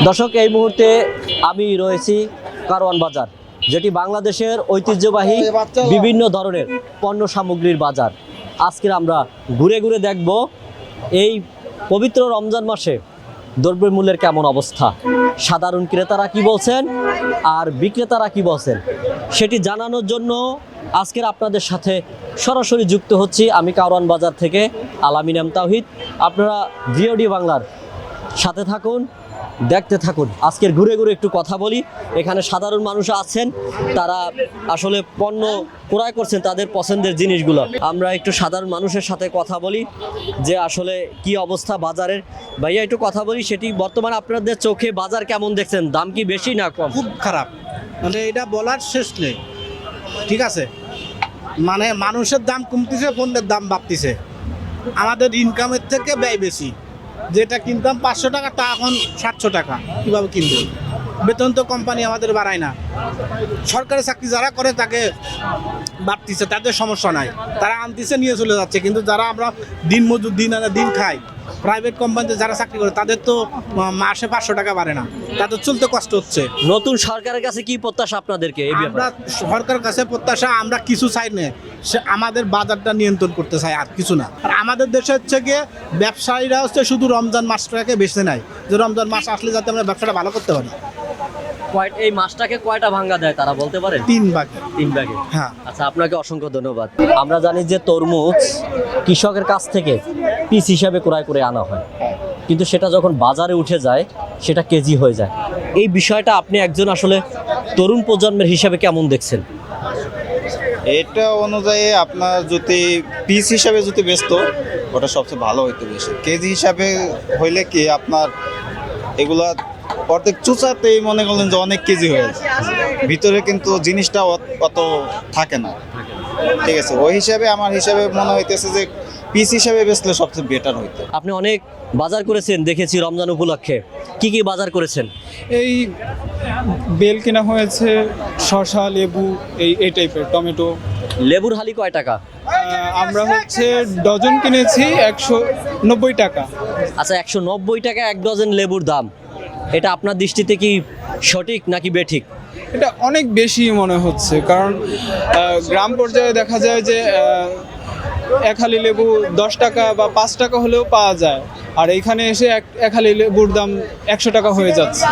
দর্শক, এই মুহূর্তে আমি রয়েছি কারওয়ান বাজার, যেটি বাংলাদেশের ঐতিহ্যবাহী বিভিন্ন ধরনের পণ্য সামগ্রীর বাজার। আজকে আমরা ঘুরে ঘুরে দেখব এই পবিত্র রমজান মাসে দ্রব্যমূল্যের কেমন অবস্থা, সাধারণ ক্রেতারা কি বলছেন আর বিক্রেতারা কি বলছেন সেটি জানানোর জন্য আজকের আপনাদের সাথে সরাসরি যুক্ত হচ্ছি আমি কারওয়ান বাজার থেকে আলামিন এম তাওহিদ। আপনারা ভিওডি বাংলার সাথে থাকুন, দেখতে থাকুন। আজকের ঘুরে ঘুরে একটু কথা বলি। এখানে সাধারণ মানুষ আছেন, তারা আসলে পণ্য ক্রয় করছেন তাদের পছন্দের জিনিসগুলো। আমরা একটু সাধারণ মানুষের সাথে কথা বলি যে আসলে কি অবস্থা বাজারের। ভাইয়া একটু কথা বলি, সেটি বর্তমানে আপনাদের চোখে বাজার কেমন দেখছেন? দাম কি বেশি না কম? খুব খারাপ, মানে এটা বলার শেষ নেই। ঠিক আছে, মানে মানুষের দাম কমতেছে, পণ্যের দাম বাড়তেছে। আমাদের ইনকামের থেকে ব্যয় বেশি। যেটা কিনতাম 500 টাকা, তা এখন 700 টাকা। কীভাবে কিনবো? বেতন তো কোম্পানি আমাদের বাড়ায় না। সরকারি চাকরি যারা করে তাকে বাড়তিছে, তাদের সমস্যা নাই, তারা আনতিছে নিয়ে চলে যাচ্ছে। কিন্তু যারা আমরা দিন মজুর, দিন আনে দিন খাই, প্রাইভেট কোম্পানিতে যারা চাকরি করে তাদের তো মাসে 500 টাকা বাড়ে না, তাদের চলতে কষ্ট হচ্ছে। নতুন সরকারের কাছে কি প্রত্যাশা আপনাদেরকে এই ব্যাপারে? আমরা সরকারের কাছে প্রত্যাশা, আমরা কিছু চাই না, সে আমাদের বাজারটা নিয়ন্ত্রণ করতে চাই, আর কিছু না। আর আমাদের দেশে হচ্ছে গিয়ে ব্যবসায়ীরা হচ্ছে শুধু রমজান মাসটাকে বেছে নেয়, যে রমজান মাস আসলে যাতে আমরা ব্যবসাটা ভালো করতে পারি। এই মাসটাকে কয়টা ভাঙ্গা দেয় তারা বলতে পারেন? 3 ভাগ। 3 ভাগে। হ্যাঁ। আচ্ছা, আপনাকে অসংখ্য ধন্যবাদ। আমরা জানি যে তরমুজ কৃষকের কাছ থেকে পিস হিসাবে ক্রয় করে আনা হয়, কিন্তু সেটা যখন বাজারে উঠে যায় সেটা কেজি হয়ে যায়। এই বিষয়টা আপনি একজন আসলে তরুণ প্রজন্মের হিসাবে কেমন দেখছেন? এটা অনুযায়ী আপনার যদি পিস হিসাবে যদি বেচত, ওটা সবচেয়ে ভালো হইতো। বেশি কেজি হিসাবে হইলে কি আপনার এগুলা অর্ধেক চুচাতেই মনে করলেন যে অনেক কেজি হয়ে যায়, ভিতরে কিন্তু জিনিসটা অত থাকে না। ঠিক আছে, ওই হিসাবে আমার হিসাবে মনে হইতেছে যে পিস হিসাবে বেচলে সবচেয়ে বেটার হইতো। আপনি অনেক বাজার করেছেন দেখেছি রমজান উপলক্ষে, কি কি বাজার করেছেন? এই বেল কেনা হয়েছে, শসা, লেবু, এই টাইপের, টমেটো। লেবুর হালি কয় টাকা? আমরা হচ্ছে ডজন কিনেছি 190 টাকা। আচ্ছা, 190 টাকা 1 ডজন লেবুর দাম। এটা আপনার দৃষ্টিতে কি সঠিক নাকি বেঠিক? এটা অনেক বেশি মনে হচ্ছে, কারণ গ্রাম পর্যায়ে দেখা যায় যে এক হালি লেবু 10 টাকা বা 5 টাকা হলেও পাওয়া যায়, আর এইখানে এসে এক হালি লেবুর দাম 100 টাকা হয়ে যাচ্ছে।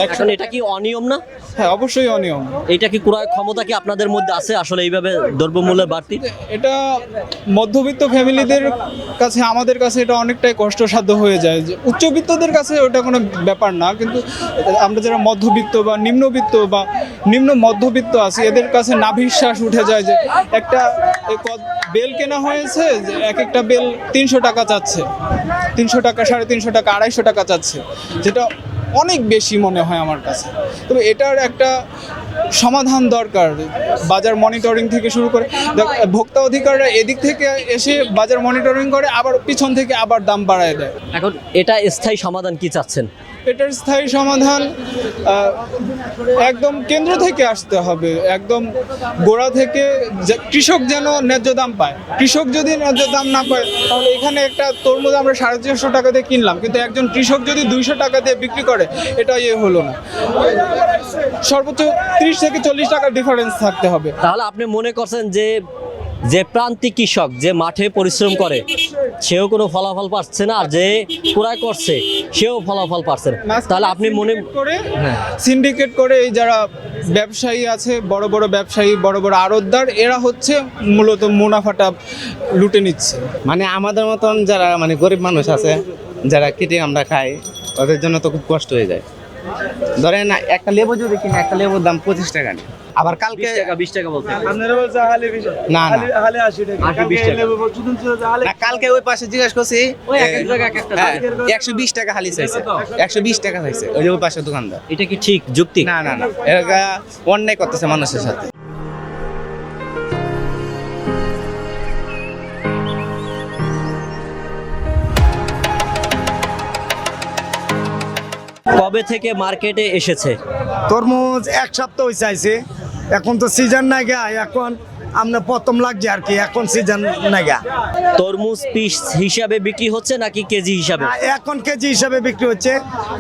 এখন এটা কি অনিয়ম না? হ্যাঁ, অবশ্যই অনিয়ম। এটা কি ক্রয় ক্ষমতা কি আপনাদের মধ্যে আছে আসলে এইভাবে দ্রব্যমূল্যের বাড়তি? এটা মধ্যবিত্ত ফ্যামিলিদের কাছে, আমাদের কাছে এটা অনেকটাই কষ্টসাধ্য হয়ে যায়। যে উচ্চবিত্তদের কাছে ওটা কোনো ব্যাপার না, কিন্তু আমরা যারা মধ্যবিত্ত বা নিম্নবিত্ত বা নিম্ন মধ্যবিত্ত আছি, এদের কাছে নাভিশ্বাস উঠে যায় যে একটা বেল কেনা হয়েছে, যে এক একটা বেল 300 টাকা চাচ্ছে, 300 টাকা, 350 টাকা, 250 টাকা চাচ্ছে, যেটা অনেক বেশি মনে হয় আমার কাছে। তবে এটার একটা সমাধান দরকার, বাজার মনিটরিং থেকে শুরু করে। ভোক্তা অধিকাররা এদিক থেকে এসে বাজার মনিটরিং করে, আবার পিছন থেকে আবার দাম বাড়ায় দেয়। এখন এটা স্থায়ী সমাধান কি চাচ্ছেন? এটার স্থায়ী সমাধান একদম কেন্দ্র থেকে আসতে হবে, একদম গোড়া থেকে, কৃষক যেন ন্যায্য দাম পায়। কৃষক যদি ন্যায্য দাম না পায়, তাহলে এখানে একটা তরমুজ আমরা 450 টাকা দিয়ে কিনলাম, কিন্তু একজন কৃষক যদি 200 টাকা দিয়ে বিক্রি করে, এটা হলো না। সর্বোচ্চ 30 থেকে 40 টাকার ডিফারেন্স থাকতে হবে। তাহলে আপনি মনে করছেন যে যে প্রান্তিক কৃষক যে মাঠে পরিশ্রম করে সেও কোনো ফলাফল পাচ্ছে না, আর যে ক্রয় করছে সেও ফলাফল পাচ্ছে না। তাহলে আপনি মনে করে হ্যাঁ, সিন্ডিকেট করে এই যারা ব্যবসায়ী আছে, বড় বড় ব্যবসায়ী, বড় বড় আড়তদার, এরা হচ্ছে মূলত মুনাফাটা লুটে নিচ্ছে। মানে আমাদের মতন যারা মানে গরিব মানুষ আছে, যারা কেটে আমরা খাই, ওদের জন্য তো খুব কষ্ট হয়ে যায়। ধরেন একটা লেবু যদি কিনে, একটা লেবুর দাম 25 টাকা নেই। আবার কালকে 20 টাকা বলতে না না না, কালকে ওই পাশে জিজ্ঞাসা করছি, 120 টাকা হালি চাইছে, 120 টাকা চাইছে ওই যে ওই পাশে দোকানদার। এটা কি ঠিক যুক্তি? না না না, এরা অন্যায় করতেছে মানুষের সাথে। কবে থেকে মার্কেটে এসেছে? তরমুজ 1 সপ্তাহ হয়ে চাইছে, এখন তো সিজন নাই গা, এখন আমরা প্রথম লাগছে আর কি, এখন সিজন নাইগা। তরমুজ পিস হিসাবে বিক্রি হচ্ছে নাকি কেজি হিসাবে? এখন কেজি হিসাবে বিক্রি হচ্ছে,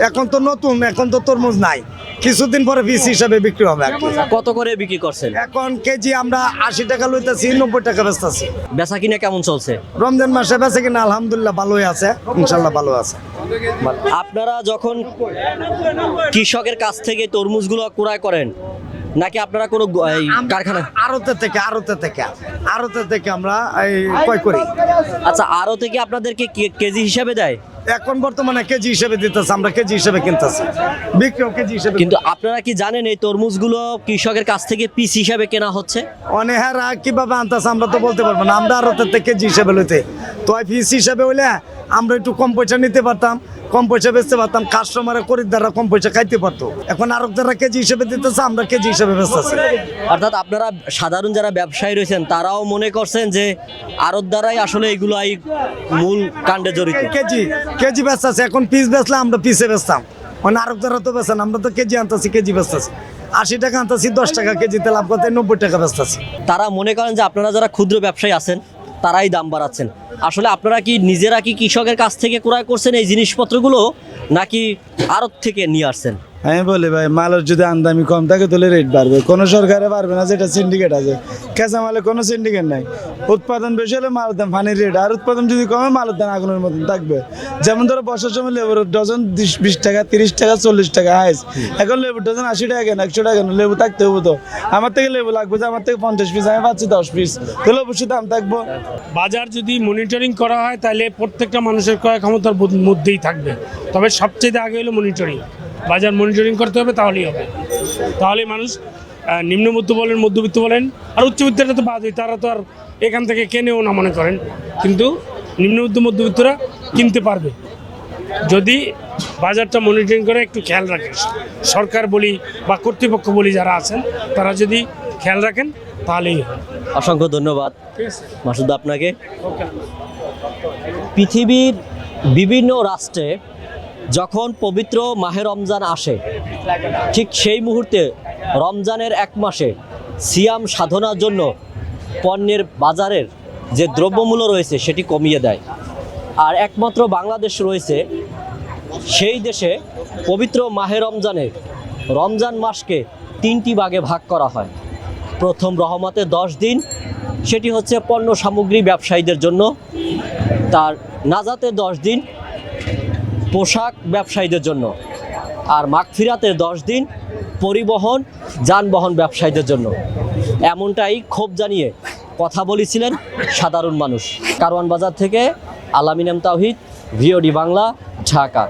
এখন তো নতুন, এখন তো তরমুজ নাই, কিছুদিন পরে পিস হিসাবে বিক্রি হবে আর কি। কত করে বিক্রি করছেন? এখন কেজি আমরা 80 টাকা লইতেছি, 90 টাকা বেচতেছি। বেচা কিনা কেমন চলছে? রমজান মাসে বেচে কিনা আলহামদুলিল্লাহ ভালোই আছে, ইনশাল্লাহ ভালো আছে। আপনারা যখন কৃষকের কাছ থেকে তরমুজগুলো ক্রয় করেন নাকি আপনারা কোনো কারখানা? আড়তে থেকে আমরা এই ক্রয় করি। আচ্ছা, আরো থেকে আপনাদেরকে কেজি হিসাবে দেয়? এখন বর্তমানে কেজি হিসেবে দিতেছে, আমরা কেজি হিসেবে কিনতেছি, বিক্রিও কেজি হিসেবে। কিন্তু আপনারা কি জানেন এই তরমুজগুলো কৃষকের কাছ থেকে পিস হিসাবে কেনা হচ্ছে? অনেহারা কিভাবে আনতেছে আমরা তো বলতে পারবো না, আমরা আড়তে থেকে কেজি হিসেবে লইতে, তো পিস হিসেবে হইলে আমরা একটু কম পয়সা নিতে পারতাম, কম পয়সা বেচতে পারতাম, কাস্টমারে খরিদ্দাররা কম পয়সা খাইতে পারতো। এখন আড়তদাররা কেজি হিসেবে দিতেছে, আমরা কেজি হিসেবে বেচতেছি। অর্থাৎ আপনারা সাধারণ যারা ব্যবসায়ী রয়েছেন তারাও মনে করছেন যে আড়তদারাই আসলে এগুলাই মূল কাণ্ডে জড়িত। কেজি বেচতেছে, এখন পিস বেচলে আমরা পিসে বেচতাম, মানে আড়তদাররা তো বেচেন, আমরা তো কেজি আনতেছি, কেজি বেচতেছি। 80 টাকা আনতেছি, 10 টাকা কেজিতে লাভ করতে 90 টাকা বেচতেছি। তারা মনে করেন যে আপনারা যারা ক্ষুদ্র ব্যবসায়ী আছেন তারাই দাম বাড়াচ্ছেন। আসলে আপনারা কি নিজেরা কি কৃষকের কাছ থেকে ক্রয় করছেন এই জিনিসপত্রগুলো নাকি আড়ত থেকে নিয়ে আসছেন? আমি বলি ভাই, মালের যদি আমদানি কম থাকে তাহলে রেট বাড়বে, কোনো সরকারে পারবে না, যেটা সিন্ডিকেট আছে। কাঁচা মালে কোনো সিন্ডিকেট নাই, উৎপাদন বেশি হলে মালের দাম ফানির রেট, আর উৎপাদন যদি কমে মালের দাম আগুনের মতন থাকবে। যেমন ধরো বর্ষার সময় লেবুর ডজন 20 টাকা, 30 টাকা, 40 টাকা হাইস, এখন লেবুর ডজন 80 টাকা কেন, 100 টাকা কেন, লেবু থাকতে হবে তো। আমার থেকে লেবু লাগবে যে আমার থেকে 50 পিস, আমি পাচ্ছি 10 পিস, তাহলে অবশ্যই দাম থাকবো। বাজার যদি মনিটরিং করা হয় তাহলে প্রত্যেকটা মানুষের ক্রয় ক্ষমতার মধ্যেই থাকবে। তবে সবচেয়ে আগে হলো মনিটরিং, বাজার মনিটরিং করতে হবে, তাহলেই হবে। তাহলে মানুষ নিম্নবিত্ত বলেন, মধ্যবিত্ত বলেন, আর উচ্চবিত্তরা তো বাদই, তারা তো আর এখান থেকে কেনেও না মনে করেন, কিন্তু নিম্নবিত্ত মধ্যবিত্তরা কিনতে পারবে যদি বাজারটা মনিটরিং করে একটু খেয়াল রাখে। সরকার বলি বা কর্তৃপক্ষ বলি যারা আছেন তারা যদি খেয়াল রাখেন তাহলেই হয়। অসংখ্য ধন্যবাদ ঠিক আছে, মাসুদ আপনাকে। পৃথিবীর বিভিন্ন রাষ্ট্রে যখন পবিত্র মাহে রমজান আসে, ঠিক সেই মুহূর্তে রমজানের 1 মাসে সিয়াম সাধনার জন্য পণ্যের বাজারের যে দ্রব্যমূল্য রয়েছে সেটি কমিয়ে দেয়। আর একমাত্র বাংলাদেশ রয়েছে সেই দেশে পবিত্র মাহে রমজান মাসকে 3টি ভাগে ভাগ করা হয়। প্রথম রহমতে 10 দিন, সেটি হচ্ছে পণ্য সামগ্রী ব্যবসায়ীদের জন্য। তার নাজাতে 10 দিন পোশাক ব্যবসায়ীদের জন্য, আর মাগফিরাতে 10 দিন পরিবহন যানবাহন ব্যবসায়ীদের জন্য। এমনটাই ক্ষোভ জানিয়ে কথা বলেছিলেন সাধারণ মানুষ। কারওয়ান বাজার থেকে আলামিন এম তাওহিদ, ভিওডি বাংলা, ঢাকা।